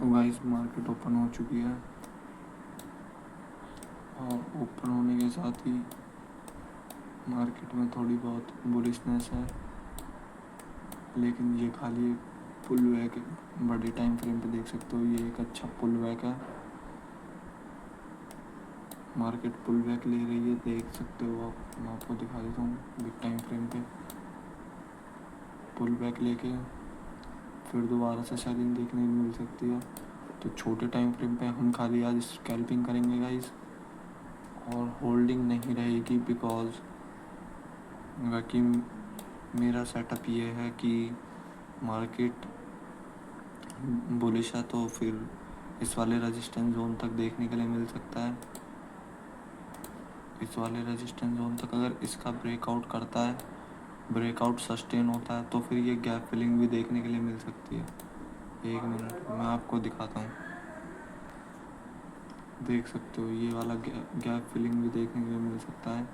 तो guys market open हो चुकी है और ओपन होने के साथ ही मार्केट में थोड़ी बहुत बुलिशनेस है, लेकिन ये खाली पुल बैक है। बड़े टाइम फ्रेम पे देख सकते हो ये एक अच्छा पुल बैक है। मार्केट पुल बैक ले रही है, देख सकते हो आप। मैं आपको दिखा देता हूँ बिग टाइम फ्रेम पे पुल बैक लेके फिर दोबारा से सेलिंग देखने को मिल सकती है। तो छोटे टाइम फ्रेम पे हम खाली आज स्कैल्पिंग करेंगे गाइस, और होल्डिंग नहीं रहेगी, बिकॉज बाकी मेरा सेटअप ये है कि मार्केट बुलिश है तो फिर इस वाले रेजिस्टेंस जोन तक देखने के लिए मिल सकता है। इस वाले रेजिस्टेंस जोन तक अगर इसका ब्रेकआउट करता है, ब्रेकआउट सस्टेन होता है, तो फिर ये गैप फिलिंग भी देखने के लिए मिल सकती है। एक मिनट मैं आपको दिखाता हूँ। देख सकते हो ये वाला गैप फिलिंग भी देखने के लिए मिल सकता है।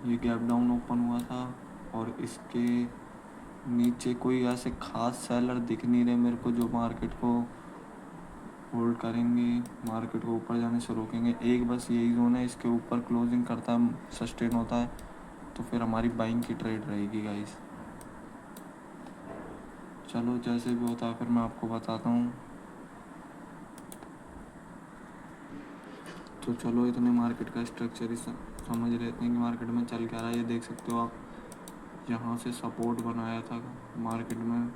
ये गैप डाउन ओपन हुआ था और इसके नीचे कोई ऐसे खास सेलर दिख नहीं रहे मेरे को जो मार्केट को होल्ड करेंगे, मार्केट को ऊपर जाने से रोकेंगे। एक बस यही जोन है, इसके ऊपर क्लोजिंग करता है, सस्टेन होता है, तो फिर हमारी बाइंग की ट्रेड रहेगी गाइस। चलो जैसे भी होता है फिर मैं आपको बताता हूँ। तो चलो इतने मार्केट का स्ट्रक्चर ही समझ लेते हैं कि मार्केट में चल क्या रहा है। ये देख सकते हो आप, यहाँ से सपोर्ट बनाया था मार्केट में,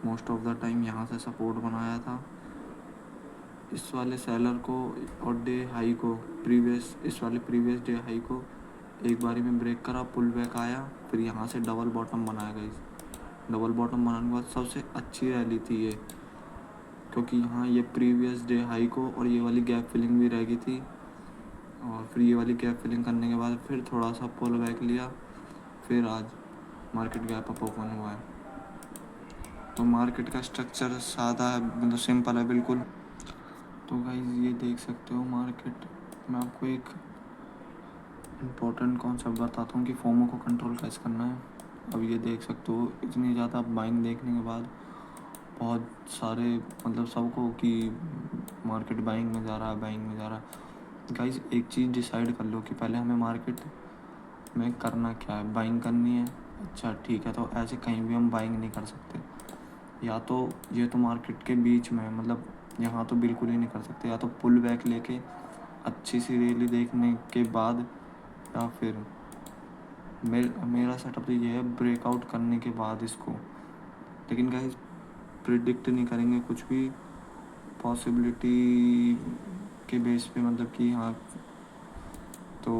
मोस्ट ऑफ द टाइम यहाँ से सपोर्ट बनाया था। इस वाले सेलर को और डे हाई को, इस वाले प्रीवियस डे हाई को एक बारी में ब्रेक करा, पुल बैक आया, फिर यहाँ से डबल बॉटम बनाया गया। डबल बॉटम बनाने के बाद सबसे अच्छी रैली थी ये, क्योंकि यहाँ ये प्रीवियस डे हाई को और ये वाली गैप फिलिंग भी रह गई थी, और फिर ये वाली गैप फिलिंग करने के बाद फिर थोड़ा सा पुल बैक लिया, फिर आज मार्केट गैप अप ओपन हुआ है। तो मार्केट का स्ट्रक्चर सादा है, मतलब सिंपल है बिल्कुल। तो गाइस ये देख सकते हो मार्केट। मैं आपको एक इम्पोर्टेंट कॉन्सेप्ट बताता हूँ कि फोमो को कंट्रोल कैसे करना है। अब ये देख सकते हो इतनी ज़्यादा बाइंग देखने के बाद बहुत सारे, मतलब सबको कि मार्केट बाइंग में जा रहा है। गाइस एक चीज़ डिसाइड कर लो कि पहले हमें मार्केट में करना क्या है। बाइंग करनी है, अच्छा ठीक है, तो ऐसे कहीं भी हम बाइंग नहीं कर सकते। या तो ये तो मार्केट के बीच में, मतलब यहाँ तो बिल्कुल ही नहीं कर सकते, या तो पुल बैक लेके अच्छी सी रैली देखने के बाद, या फिर मेरा सेटअप तो ये है ब्रेकआउट करने के बाद इसको। लेकिन गाइस प्रिडिक्ट नहीं करेंगे कुछ भी, पॉसिबिलिटी के बेस पे, मतलब कि हाँ तो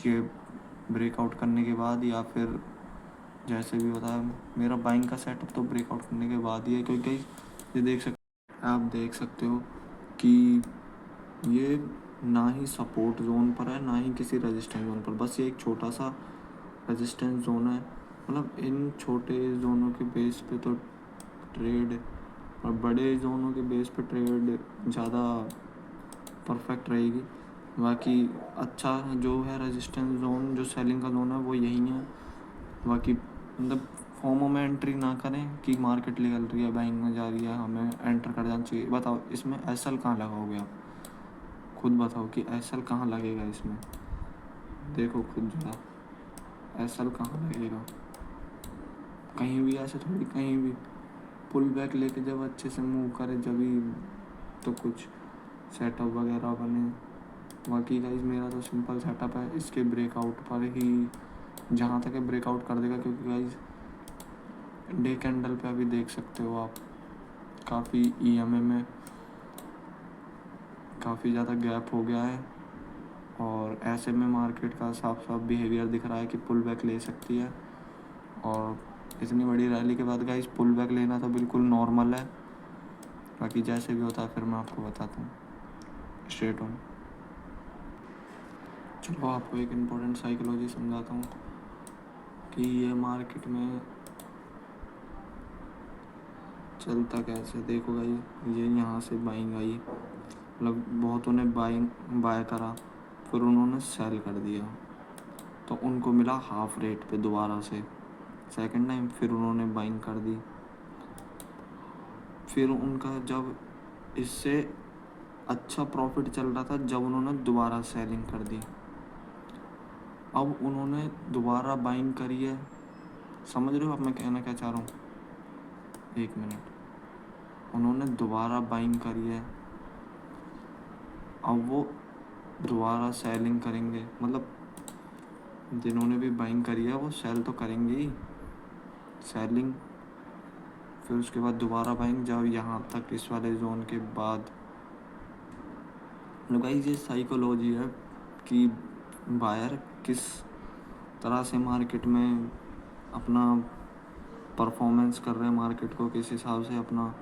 ये ब्रेकआउट करने के बाद या फिर जैसे भी होता है। मेरा बाइंग का सेटअप तो ब्रेकआउट करने के बाद ही है, क्योंकि ये आप देख सकते हो कि ये ना ही सपोर्ट जोन पर है ना ही किसी रेजिस्टेंस जोन पर, बस ये एक छोटा सा रेजिस्टेंस जोन है। मतलब इन छोटे जोनों के बेस पे तो ट्रेड, और बड़े जोनों के बेस पे ट्रेड ज़्यादा परफेक्ट रहेगी। बाकी अच्छा जो है रेजिस्टेंस जोन, जो सेलिंग का जोन है वो यही है। बाकी मतलब फोमो में एंट्री ना करें कि मार्केट निकल रही है, बाइंग में जा रही है, हमें एंटर कर जाना चाहिए। बताओ इसमें एसएल कहाँ लगाओगे आप, खुद बताओ कि एसएल कहाँ लगेगा इसमें। देखो खुद जरा, एसएल कहाँ लगेगा, कहीं भी ऐसे थोड़ी, कहीं भी पुल बैक लेके जब अच्छे से मूव करे जब ही तो कुछ सेटअप वगैरह बने। बाकी गाइस मेरा तो सिंपल सेटअप है, इसके ब्रेकआउट पर ही जहाँ तक है ब्रेकआउट कर देगा, क्योंकि गाइस डे कैंडल पे अभी देख सकते हो आप काफ़ी ईएमए में काफ़ी ज़्यादा गैप हो गया है, और ऐसे में मार्केट का साफ साफ बिहेवियर दिख रहा है कि पुल बैक ले सकती है। और इतनी बड़ी रैली के बाद गाइस पुल बैक लेना तो बिल्कुल नॉर्मल है। बाकी जैसे भी होता है फिर मैं आपको बताता हूँ स्ट्रेट ऑन। चलो आपको एक इम्पोर्टेंट साइकोलॉजी समझाता हूँ कि ये मार्केट में चलता कैसे। देखो गाइस ये यहाँ से बाइंग आई, मतलब बहुतों ने बाय करा, फिर उन्होंने सेल कर दिया, तो उनको मिला हाफ रेट पे दोबारा से सेकंड टाइम, फिर उन्होंने बाइंग कर दी, फिर उनका जब इससे अच्छा प्रॉफिट चल रहा था, जब उन्होंने दोबारा सेलिंग कर दी। अब उन्होंने दोबारा बाइंग करी है, समझ रहे हो अब मैं कहना क्या चाह रहा हूँ? एक मिनट। उन्होंने दोबारा बाइंग करी है, अब वो दोबारा सेलिंग करेंगे, मतलब जिन्होंने भी बाइंग करी है वो सेल तो करेंगे ही, सेलिंग, फिर उसके बाद दोबारा बाइंग, जब यहाँ तक इस वाले जोन के बाद। गाइस ये साइकोलॉजी है कि बायर किस तरह से मार्केट में अपना परफॉर्मेंस कर रहे हैं, मार्केट को किस हिसाब से अपना,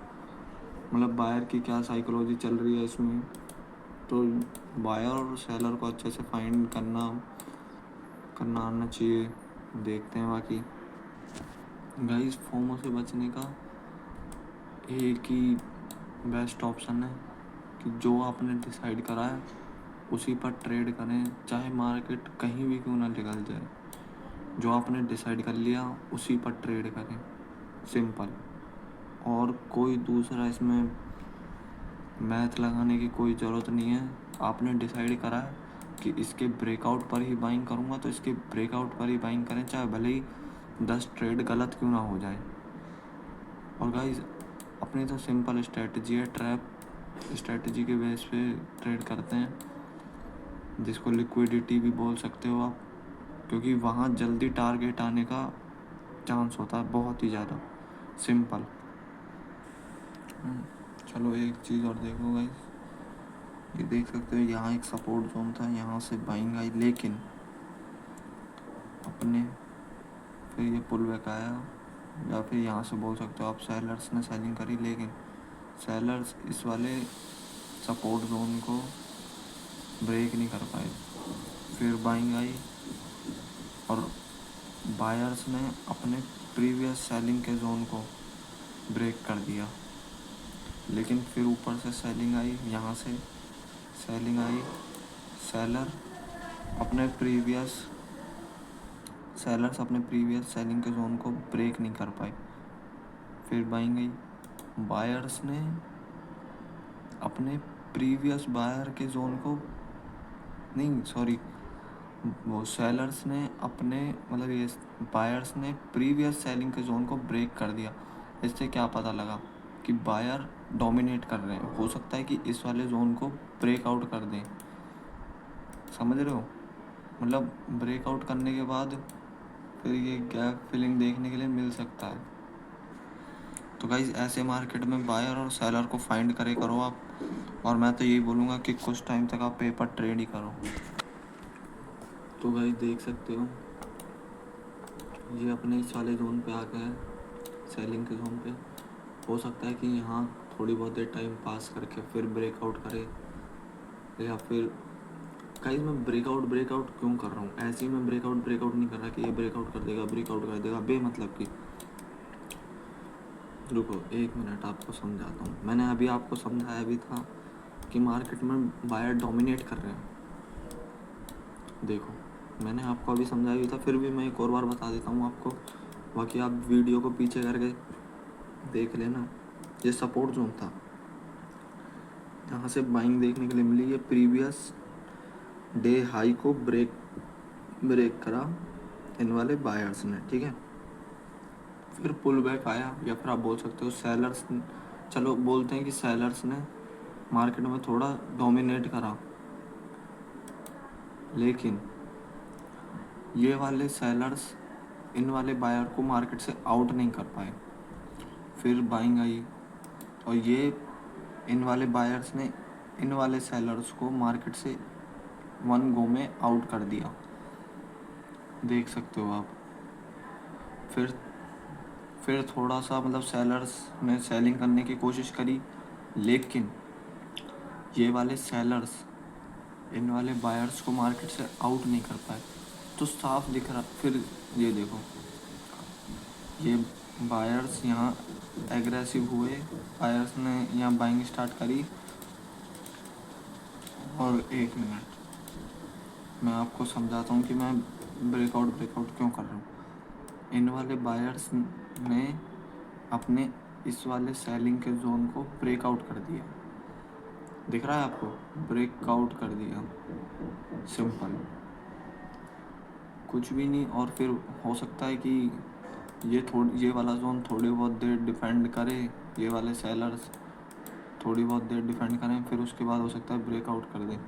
मतलब बायर की क्या साइकोलॉजी चल रही है इसमें। तो बायर और सेलर को अच्छे से फाइंड करना आना चाहिए। देखते हैं बाकी गाइस, फोमो से बचने का एक ही बेस्ट ऑप्शन है कि जो आपने डिसाइड करा है उसी पर ट्रेड करें, चाहे मार्केट कहीं भी क्यों ना निकल जाए। जो आपने डिसाइड कर लिया उसी पर ट्रेड करें, सिंपल। और कोई दूसरा इसमें मैथ लगाने की कोई ज़रूरत नहीं है। आपने डिसाइड करा है कि इसके ब्रेकआउट पर ही बाइंग करूँगा, तो इसके ब्रेकआउट पर ही बाइंग करें, चाहे भले ही 10 ट्रेड गलत क्यों ना हो जाए। और गाइस अपनी तो सिंपल स्ट्रेटजी है, ट्रैप स्ट्रेटजी के बेस पे ट्रेड करते हैं, जिसको लिक्विडिटी भी बोल सकते हो आप, क्योंकि वहाँ जल्दी टारगेट आने का चांस होता है बहुत ही ज़्यादा, सिंपल। चलो एक चीज़ और देखो गाइस, ये देख सकते हो यहाँ एक सपोर्ट जोन था, यहाँ से बाइंग आई, लेकिन अपने फिर ये पुल बैक आया, या फिर यहाँ से बोल सकते हो आप सेलर्स ने सेलिंग करी, लेकिन सेलर्स इस वाले सपोर्ट जोन को ब्रेक नहीं कर पाए। फिर बाइंग आई और बायर्स ने अपने प्रीवियस सेलिंग के जोन को ब्रेक कर दिया, लेकिन फिर ऊपर से सेलिंग आई, यहाँ से सेलिंग आई, सेलर्स अपने प्रीवियस सेलिंग के जोन को ब्रेक नहीं कर पाए। फिर बाइंग आई, बायर्स ने अपने प्रीवियस बायर के जोन को वो सेलर्स ने अपने, मतलब ये बायर्स ने प्रीवियस सेलिंग के जोन को ब्रेक कर दिया। इससे क्या पता लगा कि बायर डोमिनेट कर रहे हैं, हो सकता है कि इस वाले जोन को ब्रेकआउट कर दें, समझ रहे हो? मतलब ब्रेकआउट करने के बाद फिर ये गैप फिलिंग देखने के लिए मिल सकता है। तो गाइस ऐसे मार्केट में बायर और सेलर को फाइंड करो आप, और मैं तो यही बोलूँगा कि कुछ टाइम तक आप पेपर ट्रेड ही करो। तो गाइस देख सकते हो ये अपने इस वाले जोन पे आ गए, सेलिंग के जोन पे। हो सकता है कि यहाँ थोड़ी बहुत देर टाइम पास करके फिर ब्रेकआउट करे, या फिर गाइस मैं ब्रेकआउट क्यों कर रहा हूँ? ऐसे ही मैं ब्रेकआउट नहीं कर रहा कि ये ब्रेकआउट कर देगा बेमतलब की। रुको एक मिनट, आपको समझाता हूँ। मैंने अभी आपको समझाया भी था कि मार्केट में बायर डोमिनेट कर रहे हैं। देखो मैंने आपको अभी समझाया भी था, फिर भी मैं एक और बार बता देता हूँ आपको, बाकी आप वीडियो को पीछे करके देख लेना। ये सपोर्ट जोन था, यहाँ से बाइंग देखने के लिए मिली, ये प्रीवियस डे हाई को ब्रेक करा इन वाले बायर्स ने, ठीक है। फिर पुल बैक आया, या फिर आप बोल सकते हो सेलर्स, चलो बोलते हैं कि सेलर्स ने मार्केट में थोड़ा डोमिनेट करा, लेकिन ये वाले सेलर्स इन वाले बायर को मार्केट से आउट नहीं कर पाए। फिर बाइंग आई और ये इन वाले बायर्स ने इन वाले सेलर्स को मार्केट से वन गो में आउट कर दिया, देख सकते हो आप। फिर थोड़ा सा, मतलब सेलर्स ने सेलिंग करने की कोशिश करी, लेकिन ये वाले सेलर्स इन वाले बायर्स को मार्केट से आउट नहीं कर पाए। तो साफ दिख रहा, फिर ये देखो ये बायर्स यहाँ एग्रेसिव हुए, बायर्स ने यहाँ बाइंग स्टार्ट करी। और एक मिनट मैं आपको समझाता हूँ कि मैं ब्रेकआउट क्यों कर रहा हूँ। इन वाले बायर्स ने अपने इस वाले सेलिंग के जोन को ब्रेकआउट कर दिया। दिख रहा है आपको? ब्रेकआउट कर दिया, सिंपल, कुछ भी नहीं। और फिर हो सकता है कि ये वाला जोन थोड़ी बहुत देर डिफेंड करे, ये वाले सेलर्स थोड़ी बहुत देर डिफेंड करें, फिर उसके बाद हो सकता है ब्रेकआउट कर दें।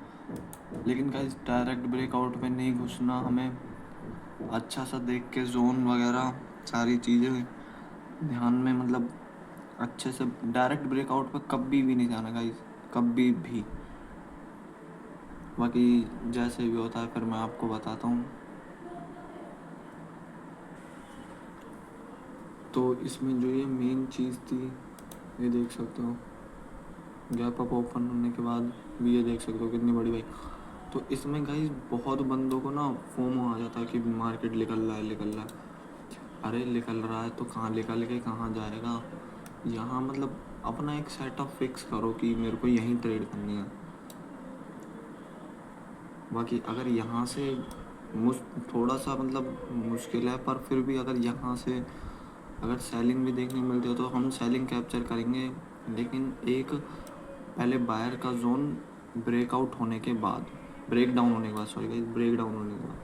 लेकिन गाइस डायरेक्ट ब्रेकआउट में नहीं घुसना, हमें अच्छा सा देख के जोन वगैरह सारी चीज़ें ध्यान में, मतलब अच्छे से डायरेक्ट ब्रेकआउट पे कभी भी नहीं जाना गाइस, कभी भी। बाकी जैसे भी होता है फिर मैं आपको बताता हूँ। तो इसमें जो ये मेन चीज़ थी, ये देख सकते हो, गैप अप ओपन होने के बाद भी ये देख सकते हो कितनी बड़ी भाई। तो इसमें गाइस बहुत बंदों को ना फोमो आ जाता है कि मार्केट निकल रहा है, निकल रहा है। अरे निकल रहा है तो कहाँ निकल के कहाँ जाएगा। यहाँ मतलब अपना एक सेटअप फिक्स करो कि मेरे को यहीं ट्रेड करनी है। बाकी अगर यहाँ से थोड़ा सा मतलब मुश्किल है, पर फिर भी अगर यहाँ से अगर सेलिंग भी देखने को मिलती है तो हम सेलिंग कैप्चर करेंगे। लेकिन एक पहले बायर का जोन ब्रेकआउट होने के बाद, ब्रेक डाउन होने के बाद, सॉरी गाइस, ब्रेक डाउन होने के बाद।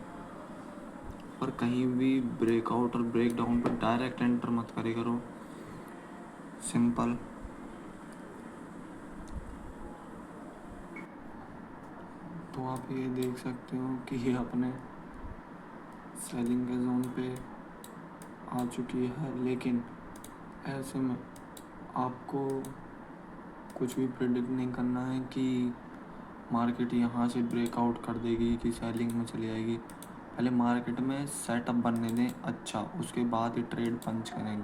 पर कहीं भी ब्रेकआउट और ब्रेक डाउन पर डायरेक्ट एंटर मत करे करो, सिंपल। तो आप ये देख सकते हो कि ये अपने सेलिंग के जोन पे आ चुकी है। लेकिन ऐसे में आपको कुछ भी प्रेडिक्ट नहीं करना है कि मार्केट यहाँ से ब्रेकआउट कर देगी कि सेलिंग में चली जाएगी। पहले मार्केट में सेटअप बनने दें अच्छा, उसके बाद ही ट्रेड पंच करेंगे।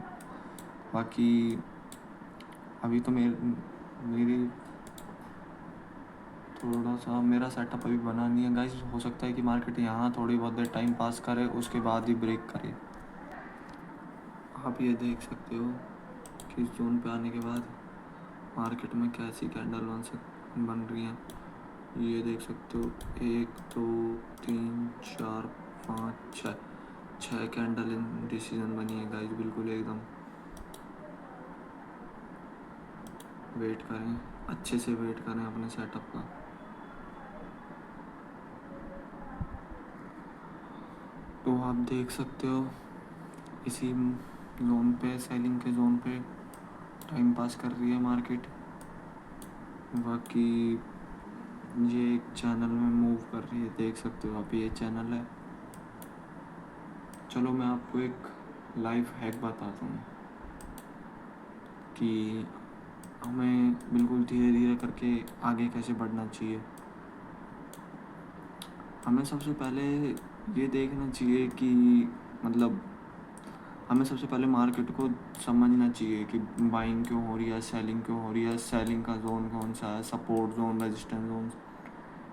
बाकी अभी तो मेरी थोड़ा सा मेरा सेटअप अभी बना नहीं है गाइस। हो सकता है कि मार्केट यहाँ थोड़ी बहुत देर टाइम पास करे, उसके बाद ही ब्रेक करे। आप ये देख सकते हो कि इस जोन पे आने के बाद मार्केट में कैसी कैंडल बन रही हैं। ये देख सकते हो, 1 2 3 4 5 6 कैंडल इन डिसीजन बनी है गाइस, बिल्कुल एकदम। वेट करें, अच्छे से वेट करें अपने सेटअप का। तो आप देख सकते हो इसी जोन पे, सेलिंग के जोन पे टाइम पास कर रही है मार्केट। बाकी ये एक चैनल में मूव कर रही है, देख सकते हो आप, ये चैनल है। चलो मैं आपको एक लाइफ हैक बताता हूँ कि हमें बिल्कुल धीरे धीरे करके आगे कैसे बढ़ना चाहिए। हमें सबसे पहले ये देखना चाहिए कि मतलब हमें सबसे पहले मार्केट को समझना चाहिए कि बाइंग क्यों हो रही है, सेलिंग क्यों हो रही है, सेलिंग का जोन कौन सा है, सपोर्ट जोन, रेजिस्टेंस जोन,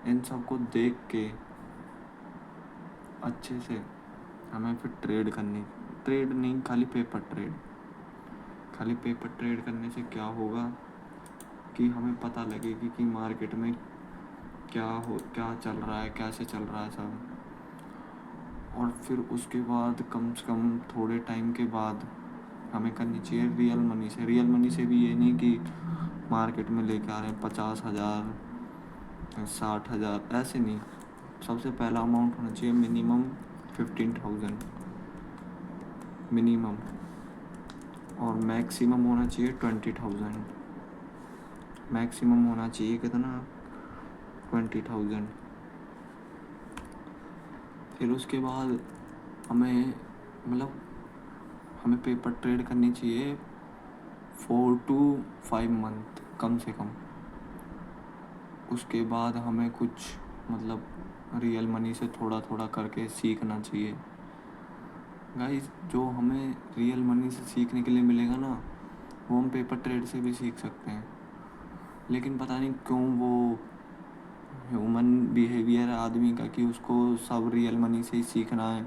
इन सब को देख के अच्छे से हमें फिर ट्रेड नहीं, खाली पेपर ट्रेड करने से क्या होगा कि हमें पता लगेगी कि मार्केट में क्या चल रहा है, कैसे चल रहा है सब। और फिर उसके बाद कम से कम थोड़े टाइम के बाद हमें करनी चाहिए रियल मनी से भी ये नहीं कि मार्केट में लेके आ रहे हैं 50,000 60,000, ऐसे नहीं। सबसे पहला अमाउंट होना चाहिए मिनिमम 15,000 मिनिमम, और मैक्सिमम होना चाहिए 20,000। मैक्सिमम होना चाहिए कितना, 20,000। फिर उसके बाद हमें पेपर ट्रेड करनी चाहिए 4 to 5 मंथ कम से कम। उसके बाद हमें कुछ रियल मनी से थोड़ा थोड़ा करके सीखना चाहिए गाइस। जो हमें रियल मनी से सीखने के लिए मिलेगा ना, वो हम पेपर ट्रेड से भी सीख सकते हैं। लेकिन पता नहीं क्यों वो ह्यूमन बिहेवियर है आदमी का कि उसको सब रियल मनी से ही सीखना है,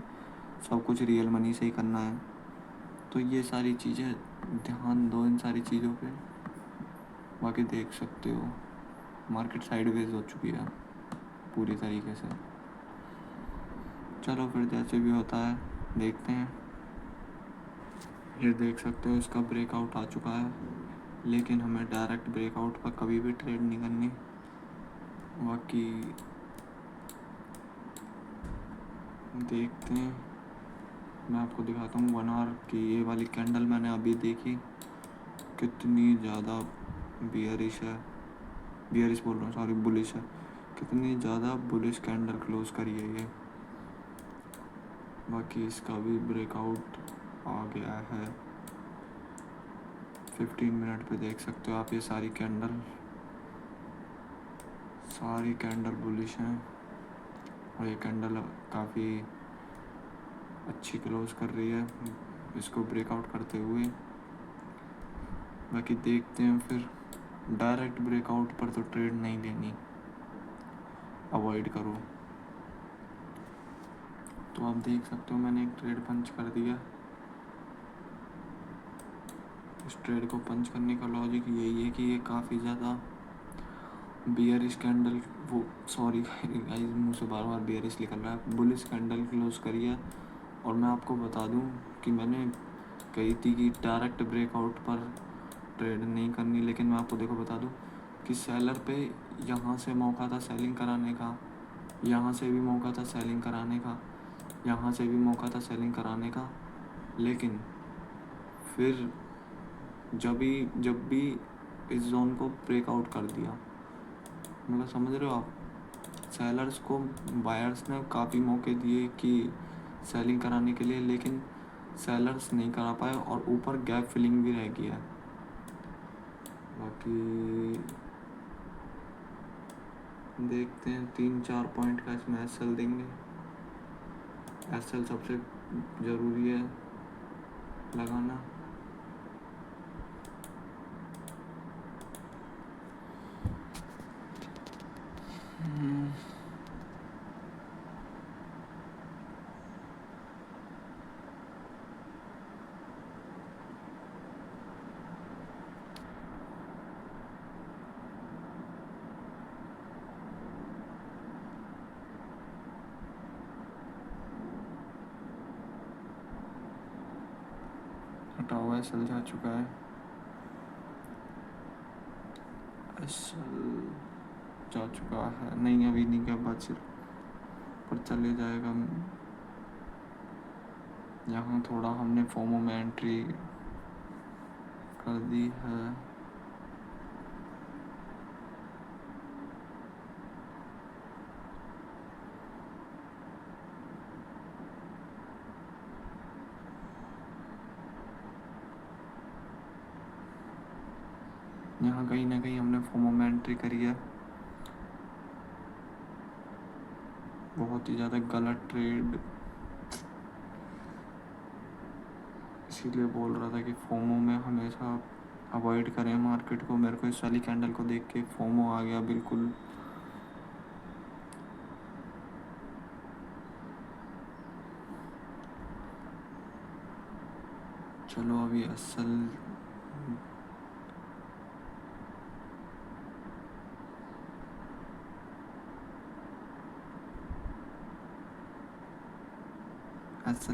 सब कुछ रियल मनी से ही करना है। तो ये सारी चीज़ें ध्यान दो, इन सारी चीज़ों पे। बाकी देख सकते हो मार्केट साइडवेज हो चुकी है पूरी तरीके से। चलो फिर जैसे भी होता है देखते हैं। ये देख सकते हो इसका ब्रेकआउट आ चुका है, लेकिन हमें डायरेक्ट ब्रेकआउट पर कभी भी ट्रेड नहीं करनी। बाकी देखते हैं, मैं आपको दिखाता हूँ 1 आवर की ये वाली कैंडल मैंने अभी देखी, कितनी ज़्यादा बियरिश है, बियरिश बोल रहा हूँ सॉरी, बुलिश है। कितनी ज़्यादा बुलिश कैंडल क्लोज करी है ये। बाकी इसका भी ब्रेकआउट आ गया है 15 मिनट पे, देख सकते हो आप ये सारी कैंडल बुलिश हैं, और ये कैंडल काफ़ी अच्छी क्लोज कर रही है इसको ब्रेकआउट करते हुए। बाकी देखते हैं, फिर डायरेक्ट ब्रेकआउट पर तो ट्रेड नहीं लेनी, अवॉइड करो। तो आप देख सकते हो मैंने एक ट्रेड पंच कर दिया। इस ट्रेड को पंच करने का लॉजिक यही है कि ये काफ़ी ज़्यादा बियरिश कैंडल, वो सॉरी गाइस मुंह से बार बार बियरिश निकल रहा है, बुलिश कैंडल क्लोज करी है। और मैं आपको बता दूं कि मैंने कही थी कि डायरेक्ट ब्रेकआउट पर ट्रेड नहीं करनी, लेकिन मैं आपको देखो बता दूं कि सेलर पे यहाँ से मौका था सेलिंग कराने का, यहाँ से भी मौका था सेलिंग कराने का, यहाँ से भी मौका था सेलिंग कराने का, लेकिन फिर जब भी इस जोन को ब्रेकआउट कर दिया, मतलब समझ रहे हो आप, सेलर्स को बायर्स ने काफ़ी मौके दिए कि सेलिंग कराने के लिए, लेकिन सेलर्स नहीं करा पाए और ऊपर गैप फिलिंग भी रह गया। बाकी देखते हैं 3-4 पॉइंट का इसमें एसएल देंगे। एसएल सबसे ज़रूरी है लगाना। हटाओ, एसएल जा चुका है, एसएल जा चुका है, नहीं अभी नहीं क्या बात सिर्फ पर चले जाएगा। यहाँ थोड़ा हमने फोमो में एंट्री कर दी है। यहाँ कहीं ना कहीं हमने फोमो में एंट्री करी है। बहुत ही ज़्यादा गलत ट्रेड, इसीलिए बोल रहा था कि फोमो में हमेशा अवॉइड करें मार्केट को। मेरे को इस वाली कैंडल को देख के फोमो आ गया बिल्कुल। चलो अभी असल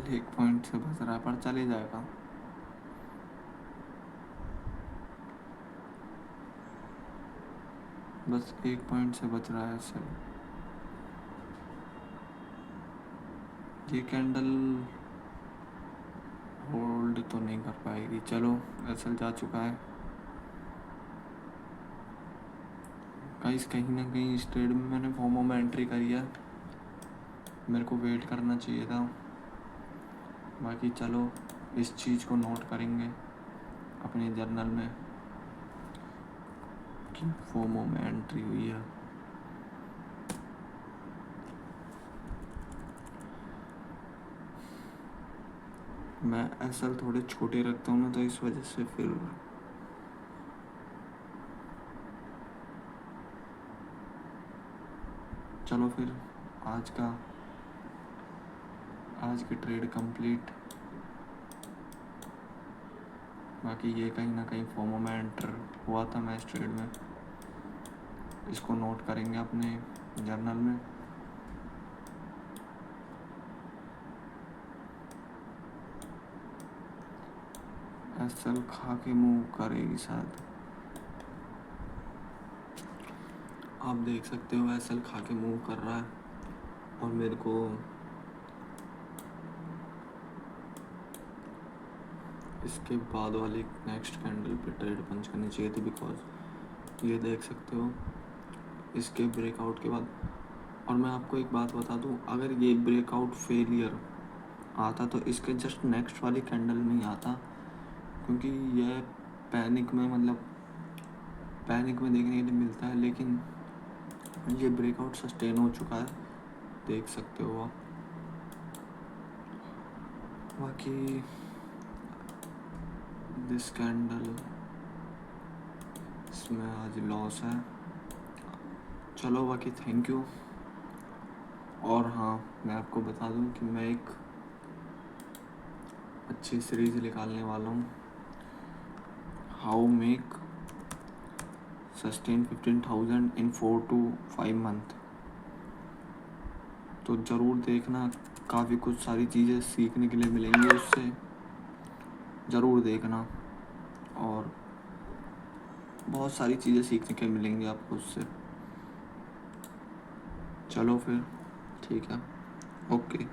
1 पॉइंट से बच रहा है, पर चले जाएगा। बस 1 पॉइंट से बच रहा है असल। ये कैंडल होल्ड तो नहीं कर पाएगी। चलो असल जा चुका है गाइस। कहीं ना कहीं इस ट्रेड में मैंने फोमो में एंट्री करी है, मेरे को वेट करना चाहिए था। बाकी चलो इस चीज़ को नोट करेंगे अपने जर्नल में कि फोमो में एंट्री हुई है। मैं एसएल थोड़े छोटे रखता हूँ ना, तो इस वजह से फिर चलो फिर आज की ट्रेड कंप्लीट। बाकी ये कहीं ना कहीं फोमो में एंटर हुआ था मैं इस ट्रेड में, इसको नोट करेंगे अपने जर्नल में। एसएल खा के मूव करेगी शायद। आप देख सकते हो एसएल खा के मूव कर रहा है और मेरे को इसके बाद वाली नेक्स्ट कैंडल पे ट्रेड पंच करनी चाहिए थी, बिकॉज ये देख सकते हो इसके ब्रेकआउट के बाद। और मैं आपको एक बात बता दूं, अगर ये ब्रेकआउट फेलियर आता तो इसके जस्ट नेक्स्ट वाली कैंडल में ही आता, क्योंकि यह पैनिक में देखने के लिए मिलता है, लेकिन ये ब्रेकआउट सस्टेन हो चुका है, देख सकते हो आप। बाकी दिस कैंडल, इसमें आज लॉस है। चलो बाकी थैंक यू। और हाँ, मैं आपको बता दूं कि मैं एक अच्छी सीरीज निकालने वाला हूँ, how make sustain 15,000 in 4 to 5 month. तो ज़रूर देखना, काफ़ी कुछ सारी चीज़ें सीखने के लिए मिलेंगी उससे, ज़रूर देखना। और बहुत सारी चीज़ें सीखने के मिलेंगी आपको उससे। चलो फिर ठीक है, ओके।